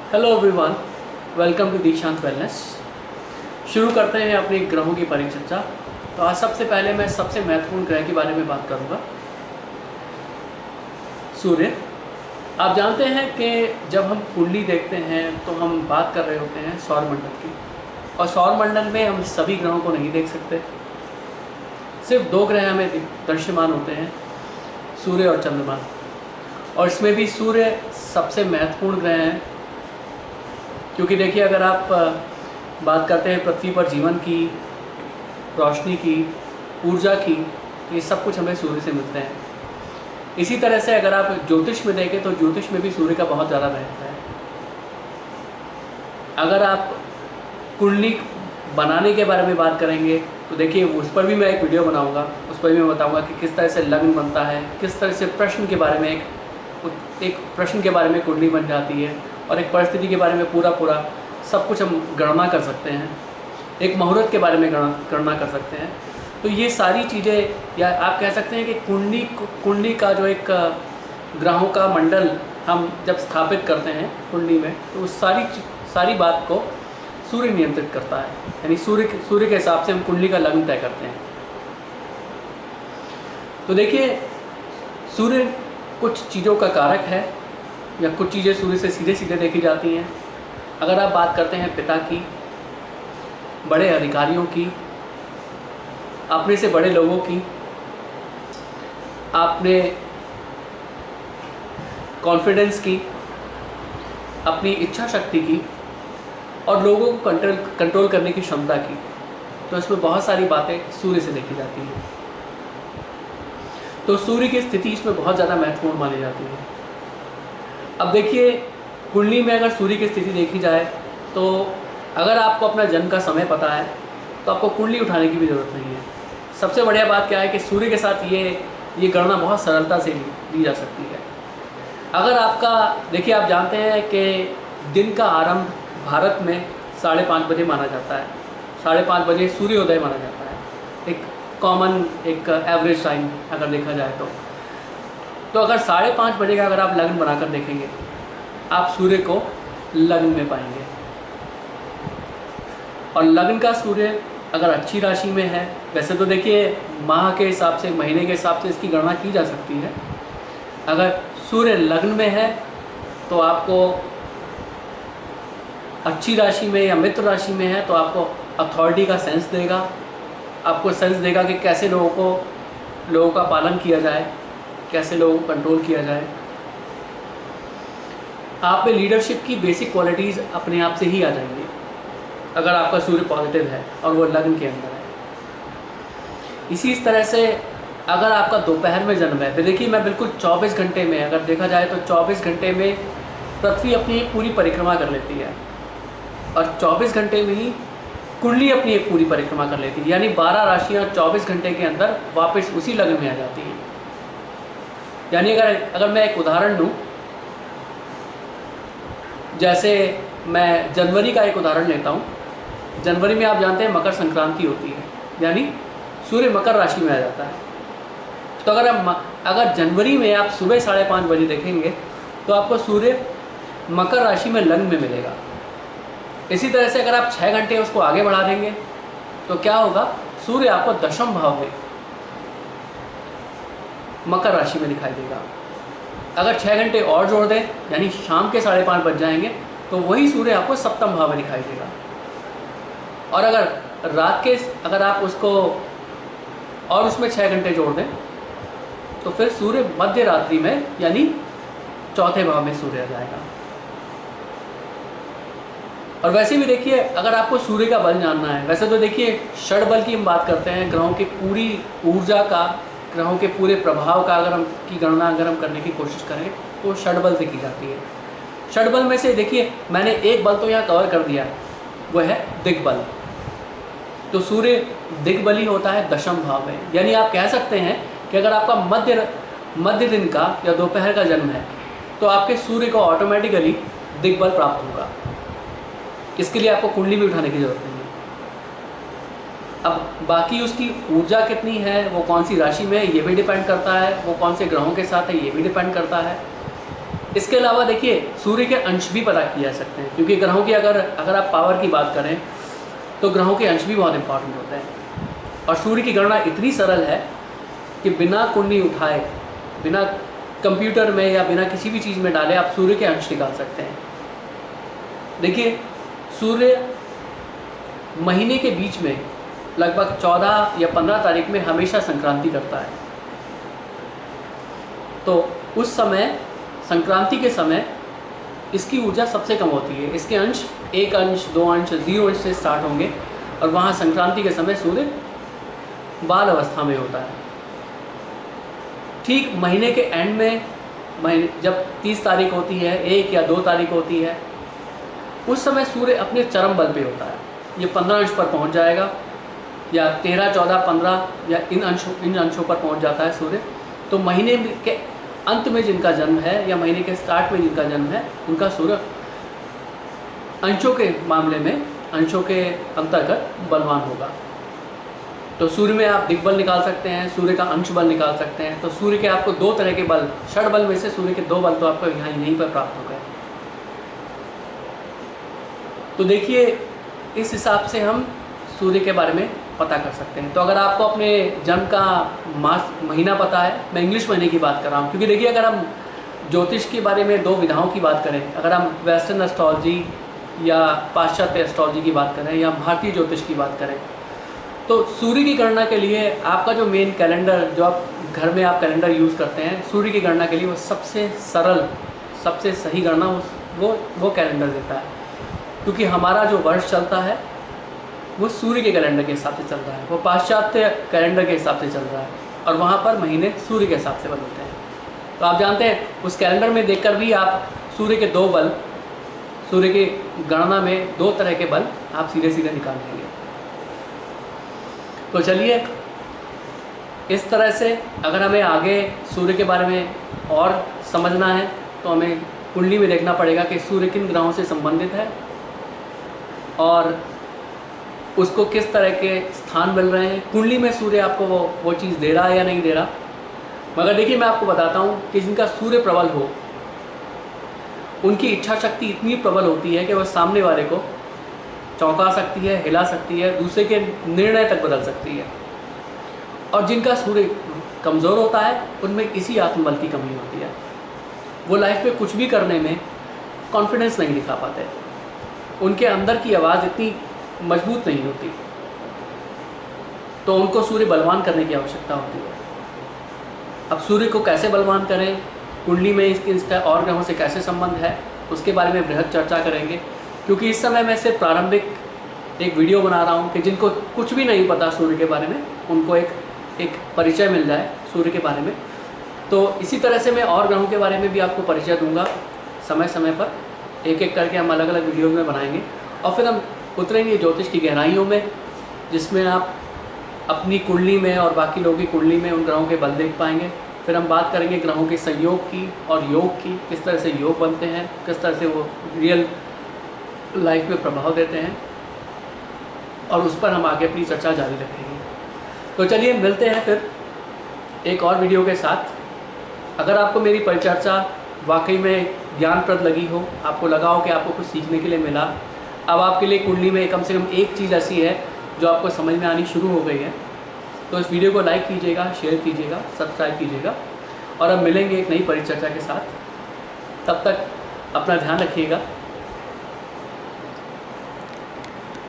Hello everyone, welcome to दीक्षांत wellness. शुरू करते हैं अपने ग्रहों की परिचर्चा। तो आज सबसे पहले मैं सबसे महत्वपूर्ण ग्रह के बारे में बात करूंगा, सूर्य। आप जानते हैं कि जब हम कुंडली देखते हैं तो हम बात कर रहे होते हैं सौरमंडल की, और सौरमंडल में हम सभी ग्रहों को नहीं देख सकते। सिर्फ दो ग्रह हमें दृश्यमान होते हैं, सूर्य और चंद्रमा। और इसमें भी सूर्य सबसे महत्वपूर्ण ग्रह हैं, क्योंकि देखिए, अगर आप बात करते हैं पृथ्वी पर जीवन की, रोशनी की, ऊर्जा की, ये सब कुछ हमें सूर्य से मिलते हैं। इसी तरह से अगर आप ज्योतिष में देखें तो ज्योतिष में भी सूर्य का बहुत ज़्यादा महत्व है। अगर आप कुंडली बनाने के बारे में बात करेंगे तो देखिए, उस पर भी मैं एक वीडियो बनाऊंगा। उस पर भी मैं बताऊंगा कि किस तरह से लग्न बनता है, किस तरह से प्रश्न के बारे में एक प्रश्न के बारे में कुंडली बन जाती है, और एक परिस्थिति के बारे में पूरा सब कुछ हम गणना कर सकते हैं। एक मुहूर्त के बारे में गणना कर सकते हैं। तो ये सारी चीज़ें, या आप कह सकते हैं कि कुंडली का जो एक ग्रहों का मंडल हम जब स्थापित करते हैं कुंडली में, तो उस सारी बात को सूर्य नियंत्रित करता है। यानी सूर्य के हिसाब से हम कुंडली का लग्न तय करते हैं। तो देखिए, सूर्य कुछ चीज़ों का कारक है, या कुछ चीज़ें सूर्य से सीधे सीधे देखी जाती हैं। अगर आप बात करते हैं पिता की, बड़े अधिकारियों की, अपने से बड़े लोगों की, आपने कॉन्फिडेंस की, अपनी इच्छा शक्ति की, और लोगों को कंट्रोल करने की क्षमता की, तो इसमें बहुत सारी बातें सूर्य से देखी जाती हैं। तो सूर्य की स्थिति इसमें बहुत ज़्यादा महत्वपूर्ण मानी जाती है। अब देखिए, कुंडली में अगर सूर्य की स्थिति देखी जाए तो अगर आपको अपना जन्म का समय पता है तो आपको कुंडली उठाने की भी ज़रूरत नहीं है। सबसे बढ़िया बात क्या है कि सूर्य के साथ ये गणना बहुत सरलता से ली जा सकती है। अगर आपका, देखिए, आप जानते हैं कि दिन का आरंभ भारत में 5:30 बजे माना जाता है। 5:30 बजे सूर्योदय माना जाता है, एक कॉमन, एक एवरेज टाइम अगर देखा जाए तो अगर 5:30 बजे का अगर आप लग्न बनाकर देखेंगे, आप सूर्य को लग्न में पाएंगे। और लग्न का सूर्य अगर अच्छी राशि में है, वैसे तो देखिए माह के हिसाब से, महीने के हिसाब से इसकी गणना की जा सकती है। अगर सूर्य लग्न में है तो आपको अच्छी राशि में या मित्र राशि में है तो आपको अथॉरिटी का सेंस देगा। आपको सेंस देगा कि कैसे लोगों का पालन किया जाए, कैसे लोगों को कंट्रोल किया जाए। आप में लीडरशिप की बेसिक क्वालिटीज़ अपने आप से ही आ जाएंगी अगर आपका सूर्य पॉजिटिव है और वो लग्न के अंदर है। इसी तरह से अगर आपका दोपहर में जन्म है, तो देखिए, मैं बिल्कुल 24 घंटे में, अगर देखा जाए तो 24 घंटे में पृथ्वी अपनी एक पूरी परिक्रमा कर लेती है, और 24 घंटे में ही कुंडली अपनी एक पूरी परिक्रमा कर लेती है। यानी 12 राशियाँ 24 घंटे के अंदर वापस उसी लग्न में आ जाती हैं। यानी अगर मैं एक उदाहरण दूँ, जैसे मैं जनवरी का एक उदाहरण लेता हूँ। जनवरी में आप जानते हैं मकर संक्रांति होती है, यानी सूर्य मकर राशि में आ जाता है। तो अगर जनवरी में आप सुबह 5:30 बजे देखेंगे तो आपको सूर्य मकर राशि में लग्न में मिलेगा। इसी तरह से अगर आप 6 घंटे उसको आगे बढ़ा देंगे तो क्या होगा, सूर्य आपको दशम भाव में मकर राशि में दिखाई देगा। अगर 6 घंटे और जोड़ दें, यानी शाम के 5:30 बज जाएंगे, तो वही सूर्य आपको सप्तम भाव में दिखाई देगा। और अगर आप उसको और उसमें 6 घंटे जोड़ दें तो फिर सूर्य मध्य रात्रि में, यानी चौथे भाव में सूर्य आ जाएगा। और वैसे भी देखिए, अगर आपको सूर्य का बल जानना है, वैसे तो देखिए षड बल की हम बात करते हैं, ग्रहों की पूरी ऊर्जा का, ग्रहों के पूरे प्रभाव का अगर हम करने की कोशिश करें तो षड बल से की जाती है। षड बल में से देखिए, मैंने एक बल तो यहाँ कवर कर दिया है, वो है दिग्बल। तो सूर्य दिग्बली होता है दशम भाव में। यानी आप कह सकते हैं कि अगर आपका मध्य दिन का या दोपहर का जन्म है तो आपके सूर्य को ऑटोमेटिकली दिग्बल प्राप्त होगा। इसके लिए आपको कुंडली भी उठाने की जरूरत नहीं है। अब बाकी उसकी ऊर्जा कितनी है, वो कौन सी राशि में है, ये भी डिपेंड करता है, वो कौन से ग्रहों के साथ है, ये भी डिपेंड करता है। इसके अलावा देखिए सूर्य के अंश भी पता किए जा सकते हैं, क्योंकि ग्रहों की अगर आप पावर की बात करें तो ग्रहों के अंश भी बहुत इंपॉर्टेंट होते हैं। और सूर्य की गणना इतनी सरल है कि बिना कुंडली उठाए, बिना कंप्यूटर में या बिना किसी भी चीज़ में डाले आप सूर्य के अंश निकाल सकते हैं। देखिए सूर्य महीने के बीच में लगभग 14 या 15 तारीख में हमेशा संक्रांति करता है। तो उस समय संक्रांति के समय इसकी ऊर्जा सबसे कम होती है। इसके अंश 1 अंश, 2 अंश, 0 अंश से स्टार्ट होंगे और वहाँ संक्रांति के समय सूर्य बाल अवस्था में होता है। ठीक महीने के एंड में जब 30 तारीख होती है, 1 या 2 तारीख होती है, उस समय सूर्य अपने चरम बल पे होता है। ये 15 अंश पर पहुंच जाएगा या 13, 14, 15 या इन अंशों पर पहुंच जाता है सूर्य। तो महीने के अंत में जिनका जन्म है या महीने के स्टार्ट में जिनका जन्म है, उनका सूर्य अंशों के मामले में, अंशों के अंतर्गत बलवान होगा। तो सूर्य में आप दिग्बल निकाल सकते हैं, सूर्य का अंश बल निकाल सकते हैं। तो सूर्य के आपको 2 तरह के बल, षड बल में से सूर्य के 2 बल तो आपको यहीं पर प्राप्त हो गए। तो देखिए इस हिसाब से हम सूर्य के बारे में पता कर सकते हैं। तो अगर आपको अपने जन्म का मास महीना पता है, मैं इंग्लिश महीने की बात कर रहा हूँ, क्योंकि देखिए अगर हम ज्योतिष के बारे में 2 विधाओं की बात करें, अगर हम वेस्टर्न एस्ट्रोलॉजी या पाश्चात्य एस्ट्रोलॉजी की बात करें या भारतीय ज्योतिष की बात करें, तो सूर्य की गणना के लिए आपका जो मेन कैलेंडर, जो आप घर में आप कैलेंडर यूज़ करते हैं सूर्य की गणना के लिए, वो सबसे सरल, सबसे सही गणना वो कैलेंडर देता है। क्योंकि हमारा जो वर्ष चलता है वो सूर्य के कैलेंडर के हिसाब से चल रहा है, वो पाश्चात्य कैलेंडर के हिसाब से चल रहा है, और वहाँ पर महीने सूर्य के हिसाब से बदलते हैं। तो आप जानते हैं उस कैलेंडर में देखकर भी आप सूर्य के 2 बल, सूर्य की गणना में 2 तरह के बल आप सीधे सीधे निकाल लेंगे। तो चलिए इस तरह से अगर हमें आगे सूर्य के बारे में और समझना है तो हमें कुंडली में देखना पड़ेगा कि सूर्य किन ग्रहों से संबंधित है और उसको किस तरह के स्थान मिल रहे हैं। कुंडली में सूर्य आपको वो चीज़ दे रहा है या नहीं दे रहा। मगर देखिए मैं आपको बताता हूँ कि जिनका सूर्य प्रबल हो, उनकी इच्छा शक्ति इतनी प्रबल होती है कि वह सामने वाले को चौंका सकती है, हिला सकती है, दूसरे के निर्णय तक बदल सकती है। और जिनका सूर्य कमज़ोर होता है उनमें इसी आत्मबल की कमी होती है। वो लाइफ में कुछ भी करने में कॉन्फिडेंस नहीं दिखा पाते, उनके अंदर की आवाज़ इतनी मजबूत नहीं होती। तो उनको सूर्य बलवान करने की आवश्यकता होती है। अब सूर्य को कैसे बलवान करें, कुंडली में इसका और ग्रहों से कैसे संबंध है, उसके बारे में बृहद चर्चा करेंगे। क्योंकि इस समय मैं सिर्फ प्रारंभिक एक वीडियो बना रहा हूँ कि जिनको कुछ भी नहीं पता सूर्य के बारे में, उनको एक परिचय मिल जाए सूर्य के बारे में। तो इसी तरह से मैं और ग्रहों के बारे में भी आपको परिचय दूंगा समय समय पर, एक एक करके हम अलग अलग वीडियोज़ में बनाएंगे। और फिर हम उतरेंगे ज्योतिष की गहराइयों में, जिसमें आप अपनी कुंडली में और बाकी लोगों की कुंडली में उन ग्रहों के बल देख पाएंगे। फिर हम बात करेंगे ग्रहों के संयोग की और योग की, किस तरह से योग बनते हैं, किस तरह से वो रियल लाइफ में प्रभाव देते हैं, और उस पर हम आगे अपनी चर्चा जारी रखेंगे। तो चलिए मिलते हैं फिर एक और वीडियो के साथ। अगर आपको मेरी परिचर्चा वाकई में ज्ञानप्रद लगी हो, आपको लगा हो कि आपको कुछ सीखने के लिए मिला, अब आपके लिए कुंडली में कम से कम एक चीज़ ऐसी है जो आपको समझ में आनी शुरू हो गई है, तो इस वीडियो को लाइक कीजिएगा, शेयर कीजिएगा, सब्सक्राइब कीजिएगा। और अब मिलेंगे एक नई परिचर्चा के साथ। तब तक अपना ध्यान रखिएगा।